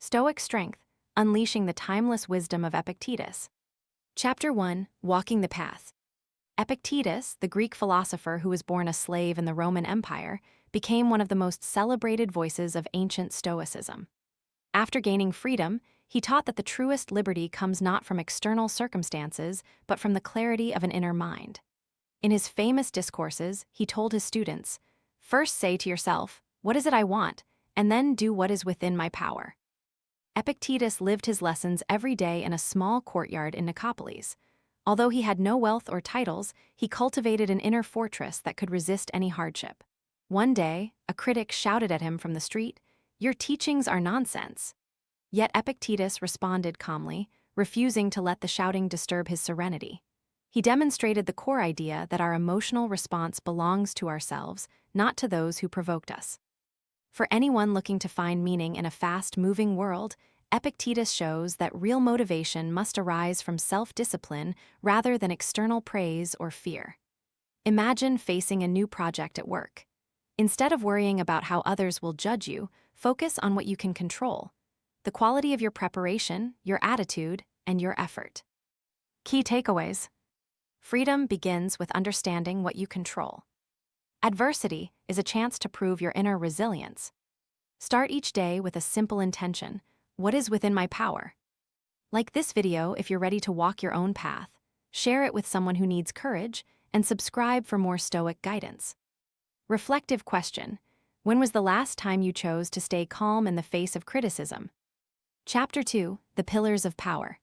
Stoic Strength, Unleashing the Timeless Wisdom of Epictetus. Chapter 1, Walking the Path. Epictetus, the Greek philosopher who was born a slave in the Roman Empire, became one of the most celebrated voices of ancient Stoicism. After gaining freedom, he taught that the truest liberty comes not from external circumstances, but from the clarity of an inner mind. In his famous discourses, he told his students, "First say to yourself, 'What is it I want?' and then do what is within my power." Epictetus lived his lessons every day in a small courtyard in Nicopolis. Although he had no wealth or titles, he cultivated an inner fortress that could resist any hardship. One day, a critic shouted at him from the street, "Your teachings are nonsense." Yet Epictetus responded calmly, refusing to let the shouting disturb his serenity. He demonstrated the core idea that our emotional response belongs to ourselves, not to those who provoked us. For anyone looking to find meaning in a fast-moving world, Epictetus shows that real motivation must arise from self-discipline rather than external praise or fear. Imagine facing a new project at work. Instead of worrying about how others will judge you, focus on what you can control: the quality of your preparation, your attitude, and your effort. Key takeaways. Freedom begins with understanding what you control. Adversity is a chance to prove your inner resilience. Start each day with a simple intention: what is within my power? Like this video if you're ready to walk your own path, share it with someone who needs courage, and subscribe for more Stoic guidance. Reflective question: when was the last time you chose to stay calm in the face of criticism? Chapter 2, The Pillars of Power.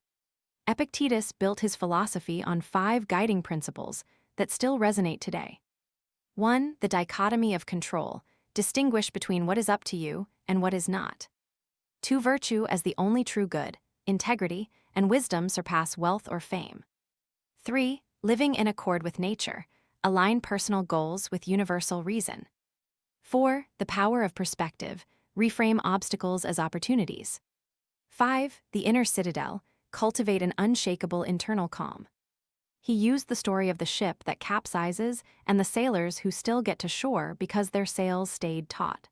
Epictetus built his philosophy on 5 guiding principles that still resonate today. 1. The Dichotomy of Control. Distinguish between what is up to you and what is not. 2. Virtue as the only true good. Integrity and wisdom surpass wealth or fame. 3. Living in accord with nature. Align personal goals with universal reason. 4. The power of perspective. Reframe obstacles as opportunities. 5. The inner citadel. Cultivate an unshakable internal calm. He used the story of the ship that capsizes and the sailors who still get to shore because their sails stayed taut.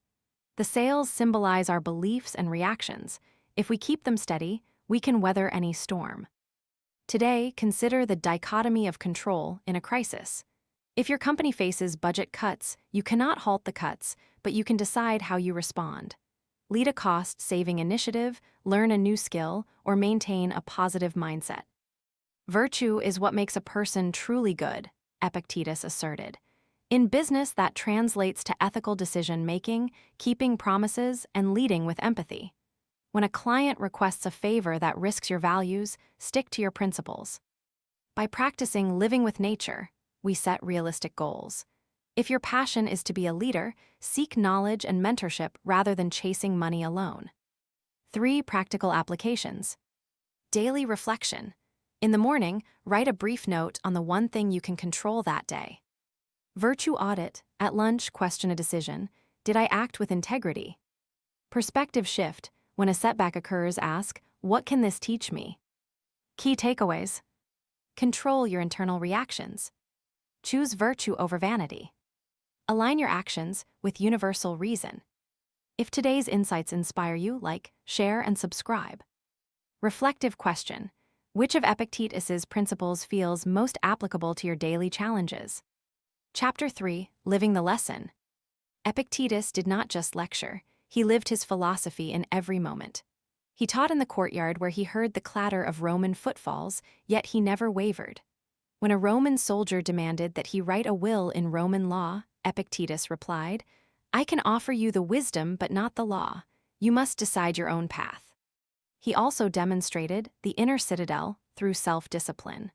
The sails symbolize our beliefs and reactions. If we keep them steady, we can weather any storm. Today, consider the dichotomy of control in a crisis. If your company faces budget cuts, you cannot halt the cuts, but you can decide how you respond. Lead a cost-saving initiative, learn a new skill, or maintain a positive mindset. Virtue is what makes a person truly good, Epictetus asserted. In business, that translates to ethical decision-making, keeping promises, and leading with empathy. When a client requests a favor that risks your values, stick to your principles. By practicing living with nature, we set realistic goals. If your passion is to be a leader, seek knowledge and mentorship rather than chasing money alone. 3. Practical applications. Daily reflection. In the morning, write a brief note on the one thing you can control that day. Virtue audit. At lunch, question a decision: did I act with integrity? Perspective shift. When a setback occurs, ask, what can this teach me? Key takeaways. Control your internal reactions. Choose virtue over vanity. Align your actions with universal reason. If today's insights inspire you, like, share, and subscribe. Reflective question. Which of Epictetus's principles feels most applicable to your daily challenges? Chapter 3, Living the Lesson. Epictetus did not just lecture, he lived his philosophy in every moment. He taught in the courtyard where he heard the clatter of Roman footfalls, yet he never wavered. When a Roman soldier demanded that he write a will in Roman law, Epictetus replied, "I can offer you the wisdom but not the law. You must decide your own path." He also demonstrated the inner citadel through self-discipline.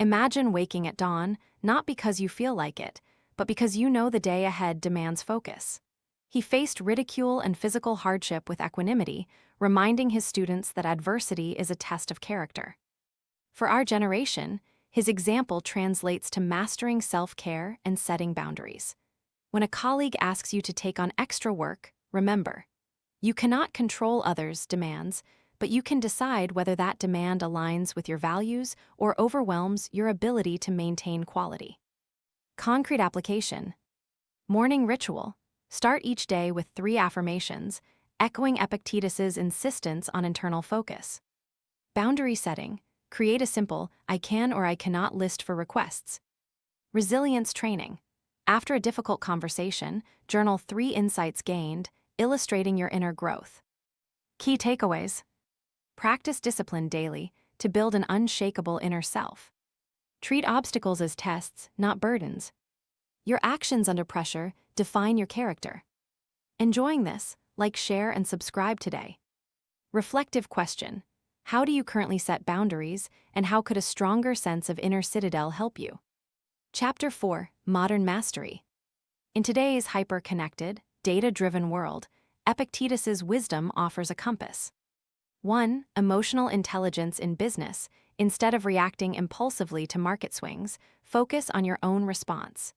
Imagine waking at dawn, not because you feel like it, but because you know the day ahead demands focus. He faced ridicule and physical hardship with equanimity, reminding his students that adversity is a test of character. For our generation, his example translates to mastering self-care and setting boundaries. When a colleague asks you to take on extra work, remember, you cannot control others' demands, but you can decide whether that demand aligns with your values or overwhelms your ability to maintain quality. Concrete application. Morning ritual. Start each day with 3 affirmations, echoing Epictetus's insistence on internal focus. Boundary setting. Create a simple, I can or I cannot list for requests. Resilience training. After a difficult conversation, journal 3 insights gained, illustrating your inner growth. Key takeaways. Practice discipline daily to build an unshakable inner self. Treat obstacles as tests, not burdens. Your actions under pressure define your character. Enjoying this? Like, share, and subscribe today. Reflective question. How do you currently set boundaries, and how could a stronger sense of inner citadel help you? Chapter 4. Modern Mastery. In today's hyper-connected, data-driven world, Epictetus's wisdom offers a compass. 1. Emotional intelligence in business. Instead of reacting impulsively to market swings, focus on your own response.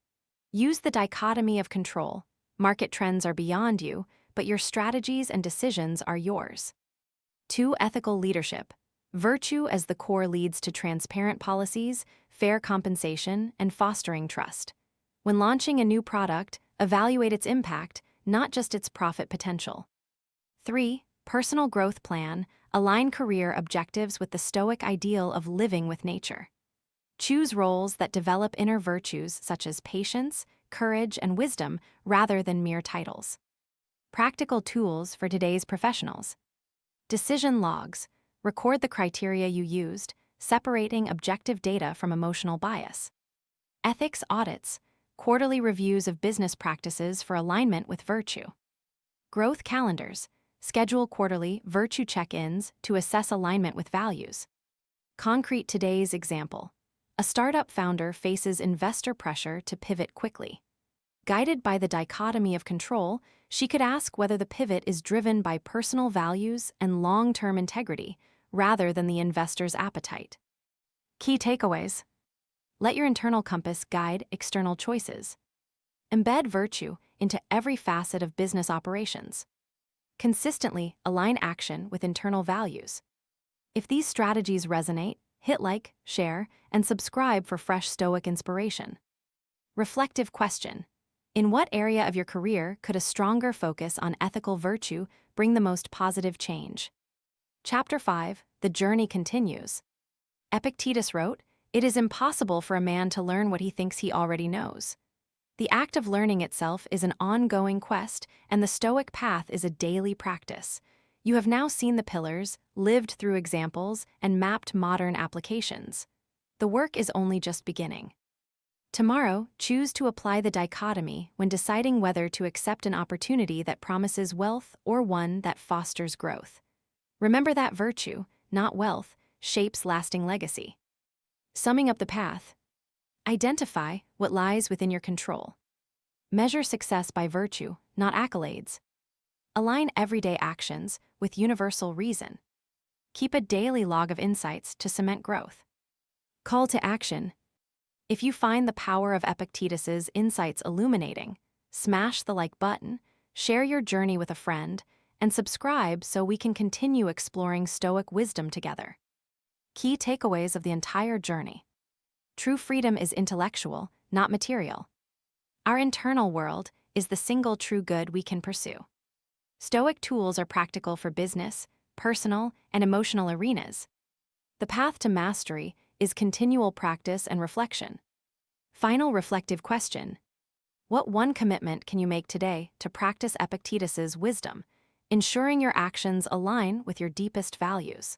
Use the dichotomy of control. Market trends are beyond you, but your strategies and decisions are yours. 2. Ethical leadership. Virtue as the core leads to transparent policies, fair compensation, and fostering trust. When launching a new product, evaluate its impact, not just its profit potential. 3. Personal growth plan. Align career objectives with the Stoic ideal of living with nature. Choose roles that develop inner virtues such as patience, courage, and wisdom rather than mere titles. Practical tools for today's professionals. Decision logs. Record the criteria you used, separating objective data from emotional bias. Ethics audits. Quarterly reviews of business practices for alignment with virtue. Growth calendars. Schedule quarterly virtue check-ins to assess alignment with values. Concrete today's example. A startup founder faces investor pressure to pivot quickly. Guided by the dichotomy of control, she could ask whether the pivot is driven by personal values and long-term integrity rather than the investor's appetite. Key takeaways. Let your internal compass guide external choices. Embed virtue into every facet of business operations. Consistently align action with internal values. If these strategies resonate, hit like, share, and subscribe for fresh Stoic inspiration. Reflective question. In what area of your career could a stronger focus on ethical virtue bring the most positive change? Chapter 5. The journey continues. Epictetus wrote, "It is impossible for a man to learn what he thinks he already knows." The act of learning itself is an ongoing quest, and the Stoic path is a daily practice. You have now seen the pillars, lived through examples, and mapped modern applications. The work is only just beginning. Tomorrow, choose to apply the dichotomy when deciding whether to accept an opportunity that promises wealth or one that fosters growth. Remember that virtue, not wealth, shapes lasting legacy. Summing up the path. Identify what lies within your control. Measure success by virtue, not accolades. Align everyday actions with universal reason. Keep a daily log of insights to cement growth. Call to action. If you find the power of Epictetus's insights illuminating, smash the like button, share your journey with a friend, and subscribe so we can continue exploring Stoic wisdom together. Key takeaways of the entire journey. True freedom is intellectual, not material. Our internal world is the single true good we can pursue. Stoic tools are practical for business, personal, and emotional arenas. The path to mastery is continual practice and reflection. Final reflective question. What one commitment can you make today to practice Epictetus's wisdom, ensuring your actions align with your deepest values?